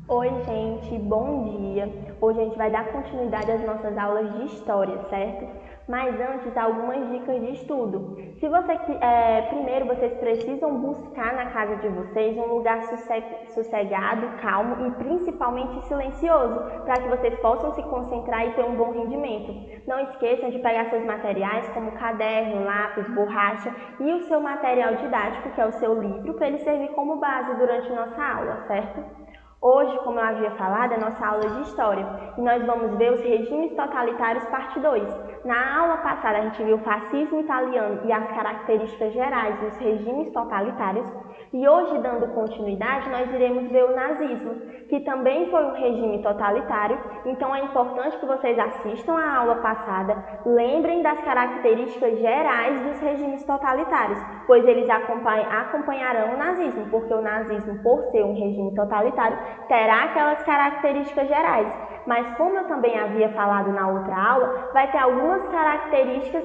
Oi, gente, bom dia! Hoje a gente vai dar continuidade às nossas aulas de história, certo? Mas antes, algumas dicas de estudo. Primeiro, vocês precisam buscar na casa de vocês um lugar sossegado, calmo e principalmente silencioso, para que vocês possam se concentrar e ter um bom rendimento. Não esqueçam de pegar seus materiais, como caderno, lápis, borracha e o seu material didático, que é o seu livro, para ele servir como base durante nossa aula, certo? Hoje, como eu havia falado, é nossa aula de História e nós vamos ver os regimes totalitários parte 2. Na aula passada a gente viu o fascismo italiano e as características gerais dos regimes totalitários e hoje, dando continuidade, nós iremos ver o nazismo, que também foi um regime totalitário, então é importante que vocês assistam a aula passada, lembrem das características gerais dos regimes totalitários, pois eles acompanharão o nazismo, porque o nazismo, por ser um regime totalitário, terá aquelas características gerais. Mas como eu também havia falado na outra aula, vai ter algumas características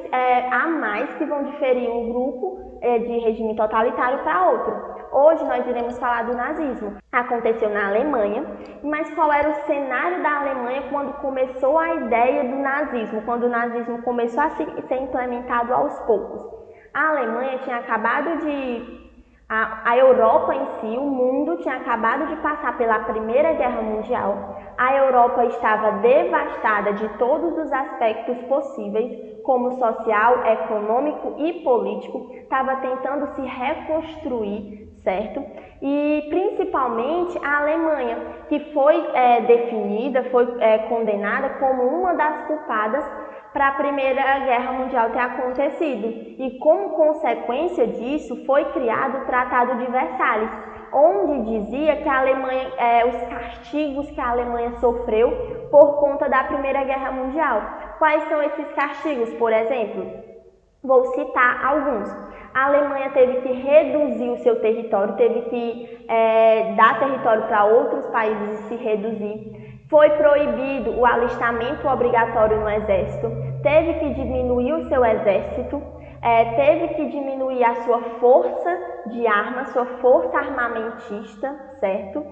a mais que vão diferir um grupo de regime totalitário para outro. Hoje nós iremos falar do nazismo. Aconteceu na Alemanha, mas qual era o cenário da Alemanha quando começou a ideia do nazismo, quando o nazismo começou a ser implementado aos poucos? A Alemanha tinha acabado de... A Europa em si, o mundo, tinha acabado de passar pela Primeira Guerra Mundial. A Europa estava devastada de todos os aspectos possíveis, como social, econômico e político, estava tentando se reconstruir, certo? E principalmente a Alemanha, que foi definida, foi condenada como uma das culpadas para a Primeira Guerra Mundial ter acontecido. E como consequência disso, foi criado o Tratado de Versalhes, onde dizia que a Alemanha, os castigos que a Alemanha sofreu por conta da Primeira Guerra Mundial. Quais são esses castigos, por exemplo? Vou citar alguns. A Alemanha teve que reduzir o seu território, teve que dar território para outros países e se reduzir. Foi proibido o alistamento obrigatório no exército, teve que diminuir o seu exército, teve que diminuir a sua força de armas, sua força armamentista, certo?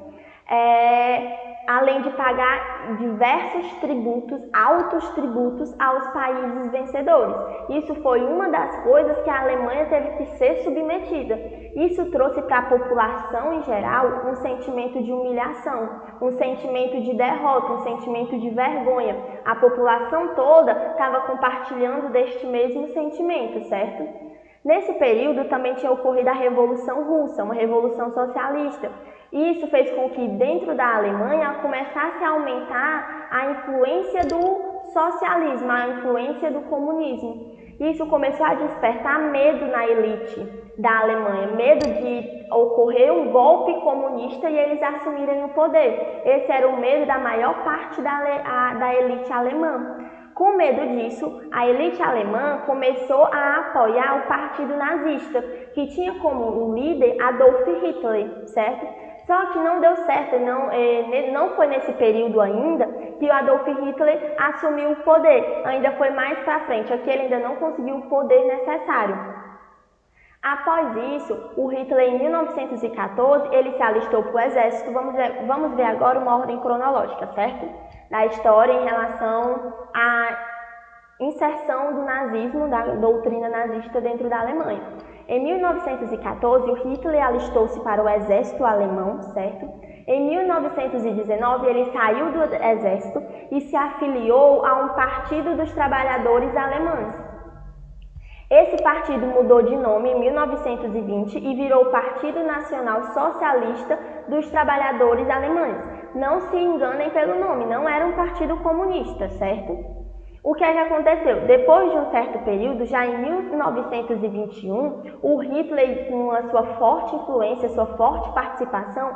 Além de pagar diversos tributos, altos tributos aos países vencedores. Isso foi uma das coisas que a Alemanha teve que ser submetida. Isso trouxe para a população em geral um sentimento de humilhação, um sentimento de derrota, um sentimento de vergonha. A população toda estava compartilhando deste mesmo sentimento, certo? Nesse período também tinha ocorrido a Revolução Russa, uma revolução socialista. Isso fez com que dentro da Alemanha começasse a aumentar a influência do socialismo, a influência do comunismo. Isso começou a despertar medo na elite da Alemanha, medo de ocorrer um golpe comunista e eles assumirem o poder. Esse era o medo da maior parte da elite alemã. Com medo disso, a elite alemã começou a apoiar o partido nazista, que tinha como líder Adolf Hitler, certo? Só que não deu certo, não foi nesse período ainda que o Adolf Hitler assumiu o poder, ainda foi mais para frente, aqui ele ainda não conseguiu o poder necessário. Após isso, o Hitler, em 1914, ele se alistou para o exército. Vamos ver agora uma ordem cronológica, certo? Da história em relação à inserção do nazismo, da doutrina nazista dentro da Alemanha. Em 1914, o Hitler alistou-se para o exército alemão, certo? Em 1919, ele saiu do exército e se afiliou a um partido dos trabalhadores alemães. Esse partido mudou de nome em 1920 e virou o Partido Nacional Socialista dos Trabalhadores Alemães. Não se enganem pelo nome, não era um partido comunista, certo? O que é que aconteceu? Depois de um certo período, já em 1921, o Hitler, com a sua forte influência, sua forte participação,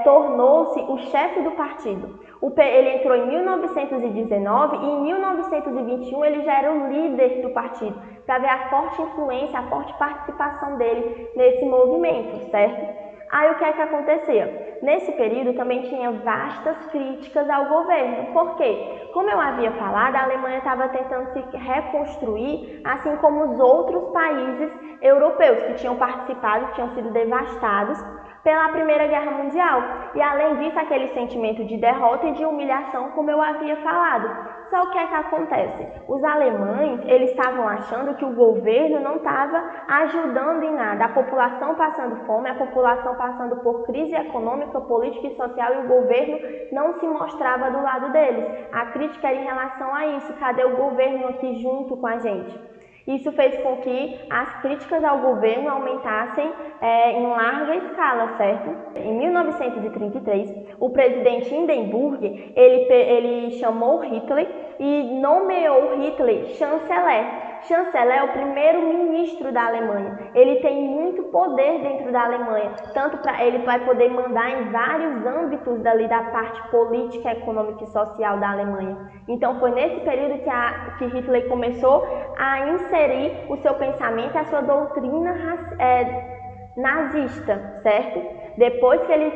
tornou-se o chefe do partido. Ele entrou em 1919 e em 1921 ele já era o líder do partido, para ver a forte influência, a forte participação dele nesse movimento, certo? Aí o que é que acontecia? Nesse período também tinha vastas críticas ao governo. Por quê? Como eu havia falado, a Alemanha estava tentando se reconstruir, assim como os outros países europeus que tinham participado, tinham sido devastados pela Primeira Guerra Mundial. E além disso, aquele sentimento de derrota e de humilhação, como eu havia falado. Só o que é que acontece? Os alemães, eles estavam achando que o governo não estava ajudando em nada. A população passando fome, a população passando por crise econômica, política e social, e o governo não se mostrava do lado deles. A crítica era em relação a isso. Cadê o governo aqui junto com a gente? Isso fez com que as críticas ao governo aumentassem em larga escala, certo? Em 1933, o presidente Hindenburg, ele chamou Hitler e nomeou Hitler chanceler. Chanceler é o primeiro-ministro da Alemanha. Ele tem muito poder dentro da Alemanha, tanto para ele vai poder mandar em vários âmbitos dali da parte política, econômica e social da Alemanha. Então foi nesse período que Hitler começou a inserir o seu pensamento e a sua doutrina nazista, certo? Depois que ele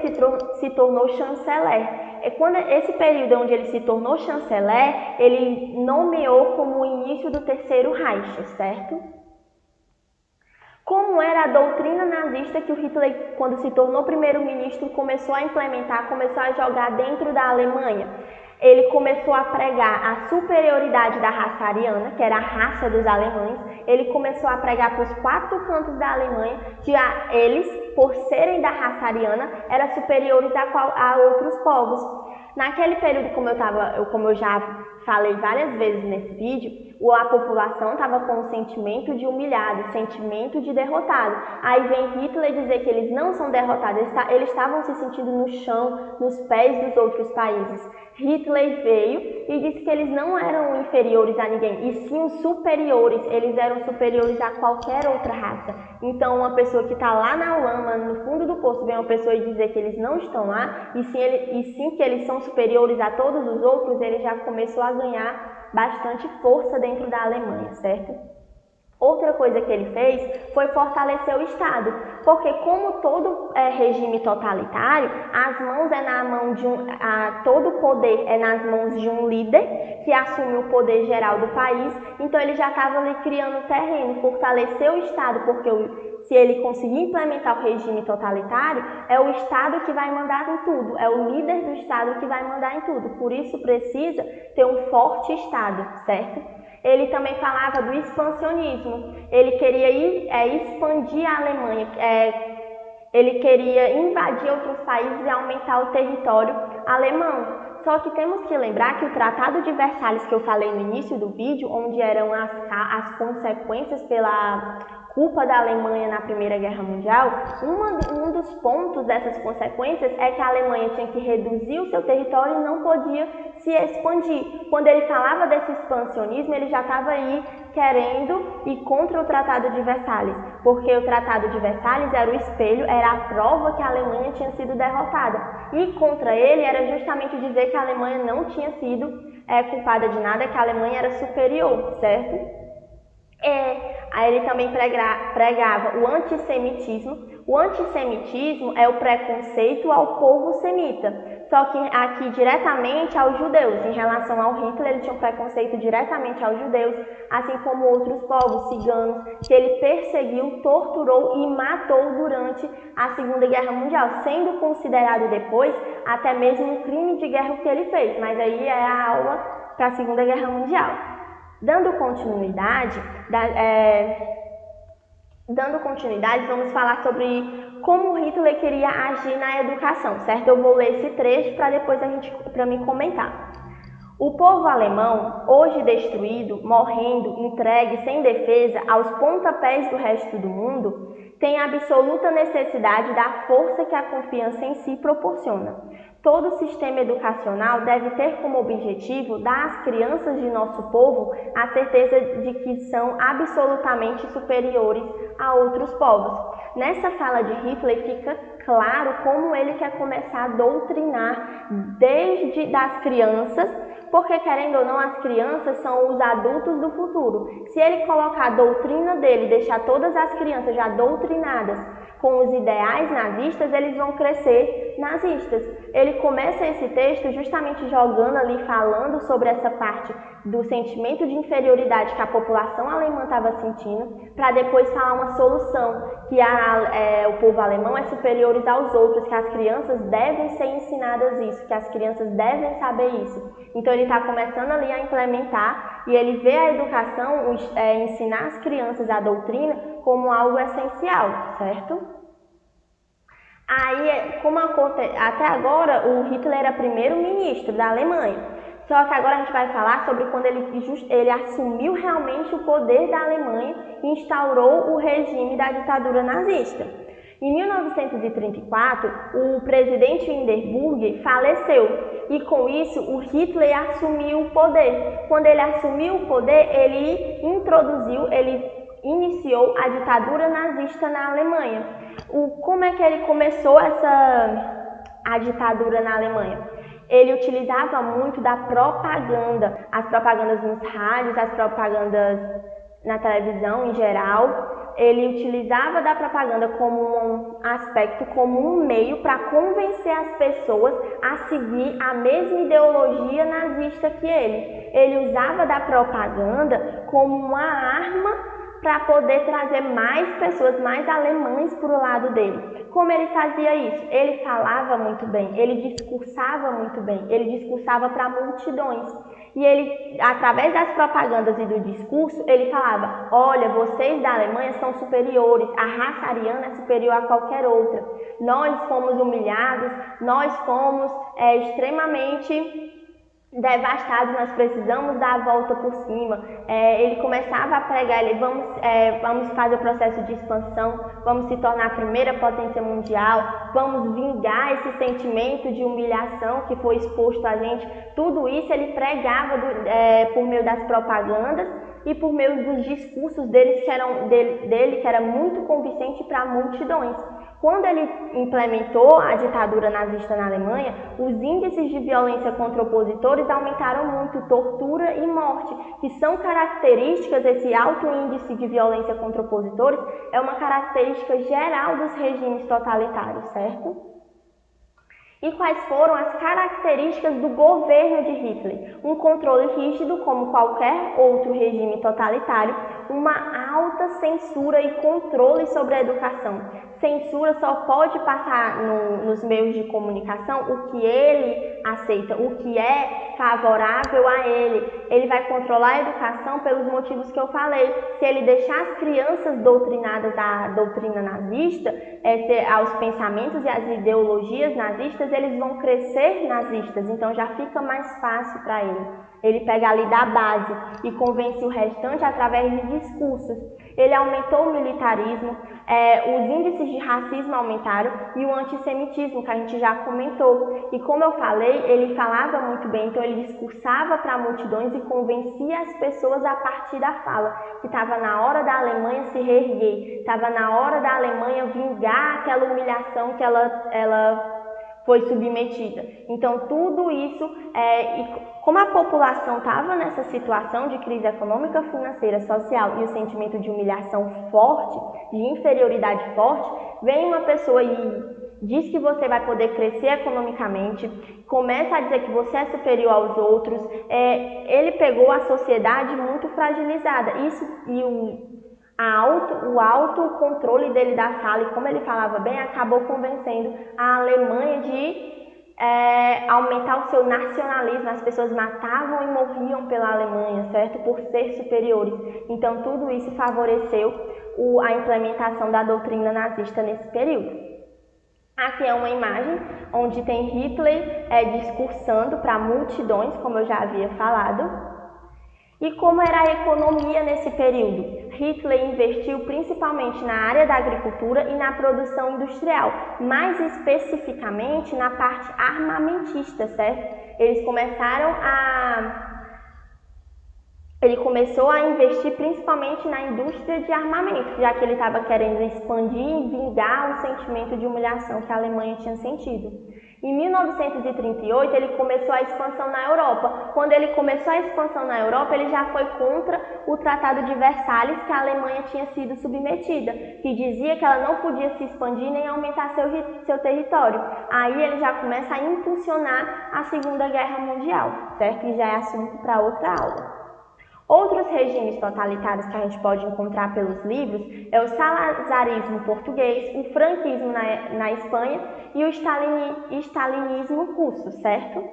se tornou chanceler. Quando esse período onde ele se tornou chanceler, ele nomeou como o início do Terceiro Reich, certo? Como era a doutrina nazista que o Hitler, quando se tornou primeiro-ministro, começou a implementar, começou a jogar dentro da Alemanha? Ele começou a pregar a superioridade da raça ariana, que era a raça dos alemães. Ele começou a pregar para os 4 cantos da Alemanha que eles, por serem da raça ariana, eram superiores a outros povos. Naquele período, como eu já falei várias vezes nesse vídeo, a população estava com um sentimento de humilhado, sentimento de derrotado. Aí vem Hitler dizer que eles não são derrotados, eles estavam se sentindo no chão, nos pés dos outros países. Hitler veio e disse que eles não eram inferiores a ninguém, e sim os superiores, eles eram superiores a qualquer outra raça. Então uma pessoa que está lá na lama, no fundo do poço, vem uma pessoa e dizer que eles não estão lá, e sim que eles são superiores a todos os outros, ele já começou a ganhar bastante força dentro da Alemanha, certo? Outra coisa que ele fez foi fortalecer o Estado, porque como todo regime totalitário, todo o poder é nas mãos de um líder que assume o poder geral do país. Então ele já estava ali criando terreno, fortalecer o Estado, porque se ele conseguir implementar o regime totalitário, é o Estado que vai mandar em tudo, é o líder do Estado que vai mandar em tudo. Por isso precisa ter um forte Estado, certo? Ele também falava do expansionismo. Ele queria expandir a Alemanha, ele queria invadir outros países e aumentar o território alemão. Só que temos que lembrar que o Tratado de Versalhes, que eu falei no início do vídeo, onde eram as consequências pela culpa da Alemanha na Primeira Guerra Mundial, um dos pontos dessas consequências é que a Alemanha tinha que reduzir o seu território e não podia se expandir. Quando ele falava desse expansionismo, ele já estava aí querendo ir contra o Tratado de Versalhes, porque o Tratado de Versalhes era o espelho, era a prova que a Alemanha tinha sido derrotada. E contra ele era justamente dizer que a Alemanha não tinha sido culpada de nada, que a Alemanha era superior, certo? Aí ele também pregava o antissemitismo. O antissemitismo é o preconceito ao povo semita, só que aqui diretamente aos judeus. Em relação ao Hitler, ele tinha um preconceito diretamente aos judeus, assim como outros povos ciganos, que ele perseguiu, torturou e matou durante a Segunda Guerra Mundial, sendo considerado depois até mesmo um crime de guerra que ele fez, mas aí é a aula para a Segunda Guerra Mundial. Dando continuidade, vamos falar sobre como Hitler queria agir na educação, certo? Eu vou ler esse trecho para mim comentar. O povo alemão, hoje destruído, morrendo, entregue, sem defesa, aos pontapés do resto do mundo, tem absoluta necessidade da força que a confiança em si proporciona. Todo sistema educacional deve ter como objetivo dar às crianças de nosso povo a certeza de que são absolutamente superiores a outros povos. Nessa fala de Hitler fica claro como ele quer começar a doutrinar desde das crianças, porque querendo ou não, as crianças são os adultos do futuro. Se ele colocar a doutrina dele, deixar todas as crianças já doutrinadas com os ideais nazistas, eles vão crescer nazistas. Ele começa esse texto justamente jogando ali, falando sobre essa parte do sentimento de inferioridade que a população alemã estava sentindo, para depois falar uma solução, que o povo alemão é superior aos outros, que as crianças devem ser ensinadas isso, que as crianças devem saber isso. Então ele está começando ali a implementar e ele vê a educação, ensinar as crianças a doutrina como algo essencial, certo? Aí, até agora, o Hitler era primeiro-ministro da Alemanha. Só que agora a gente vai falar sobre quando ele assumiu realmente o poder da Alemanha e instaurou o regime da ditadura nazista. Em 1934, o presidente Hindenburg faleceu e com isso o Hitler assumiu o poder. Quando ele assumiu o poder, ele iniciou a ditadura nazista na Alemanha. Como é que ele começou a ditadura na Alemanha? Ele utilizava muito da propaganda, as propagandas nos rádios, as propagandas na televisão em geral. Ele utilizava da propaganda como um aspecto, como um meio para convencer as pessoas a seguir a mesma ideologia nazista que ele. Ele usava da propaganda como uma arma para poder trazer mais pessoas, mais alemães para o lado dele. Como ele fazia isso? Ele falava muito bem, ele discursava muito bem, ele discursava para multidões. E ele, através das propagandas e do discurso, ele falava: olha, vocês da Alemanha são superiores, a raça ariana é superior a qualquer outra. Nós fomos humilhados, nós fomos extremamente devastados, nós precisamos dar a volta por cima. Ele começava a pregar, vamos fazer o processo de expansão, vamos se tornar a primeira potência mundial, vamos vingar esse sentimento de humilhação que foi exposto a gente. Tudo isso ele pregava por meio das propagandas e por meio dos discursos dele, que era muito convincente para multidões. Quando ele implementou a ditadura nazista na Alemanha, os índices de violência contra opositores aumentaram muito, tortura e morte, que são características, esse alto índice de violência contra opositores é uma característica geral dos regimes totalitários, certo? E quais foram as características do governo de Hitler? Um controle rígido, como qualquer outro regime totalitário, uma alta censura e controle sobre a educação. Censura só pode passar nos meios de comunicação o que ele aceita, o que é favorável a ele. Ele vai controlar a educação pelos motivos que eu falei. Se ele deixar as crianças doutrinadas à doutrina nazista, aos pensamentos e às ideologias nazistas, eles vão crescer nazistas, então já fica mais fácil para ele. Ele pega ali da base e convence o restante através de discursos. Ele aumentou o militarismo, os índices de racismo aumentaram e o antissemitismo, que a gente já comentou. E como eu falei, ele falava muito bem, então ele discursava para multidões e convencia as pessoas a partir da fala, que estava na hora da Alemanha se reerguer, estava na hora da Alemanha vingar aquela humilhação que ela foi submetida. Então tudo isso, como a população estava nessa situação de crise econômica, financeira, social e o sentimento de humilhação forte, de inferioridade forte, vem uma pessoa e diz que você vai poder crescer economicamente, começa a dizer que você é superior aos outros. Ele pegou a sociedade muito fragilizada. Isso e o autocontrole dele da fala, e como ele falava bem, acabou convencendo a Alemanha de aumentar o seu nacionalismo. As pessoas matavam e morriam pela Alemanha, certo? Por ser superiores. Então tudo isso favoreceu a implementação da doutrina nazista nesse período. Aqui é uma imagem onde tem Hitler discursando para multidões, como eu já havia falado. E como era a economia nesse período? Hitler investiu principalmente na área da agricultura e na produção industrial, mais especificamente na parte armamentista, certo? Ele começou a investir principalmente na indústria de armamento, já que ele estava querendo expandir e vingar o sentimento de humilhação que a Alemanha tinha sentido. Em 1938, ele começou a expansão na Europa. Quando ele começou a expansão na Europa, ele já foi contra o Tratado de Versalhes, que a Alemanha tinha sido submetida, que dizia que ela não podia se expandir nem aumentar seu território. Aí ele já começa a impulsionar a Segunda Guerra Mundial, certo? Que já é assunto para outra aula. Outros regimes totalitários que a gente pode encontrar pelos livros é o salazarismo português, o franquismo na Espanha e o stalinismo russo, certo?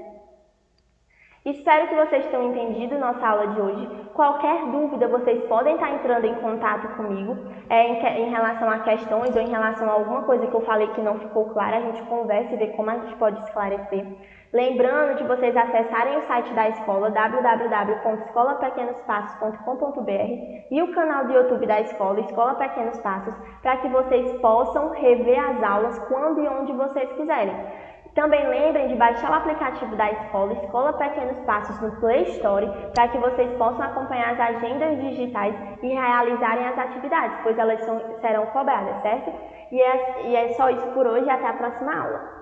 Espero que vocês tenham entendido nossa aula de hoje. Qualquer dúvida, vocês podem estar entrando em contato comigo em relação a questões ou em relação a alguma coisa que eu falei que não ficou clara. A gente conversa e vê como a gente pode esclarecer. Lembrando de vocês acessarem o site da escola, www.escolapequenospassos.com.br, e o canal do YouTube da escola, Escola Pequenos Passos, para que vocês possam rever as aulas quando e onde vocês quiserem. Também lembrem de baixar o aplicativo da escola, Escola Pequenos Passos, no Play Store, para que vocês possam acompanhar as agendas digitais e realizarem as atividades, pois elas serão cobradas, certo? E é só isso por hoje e até a próxima aula.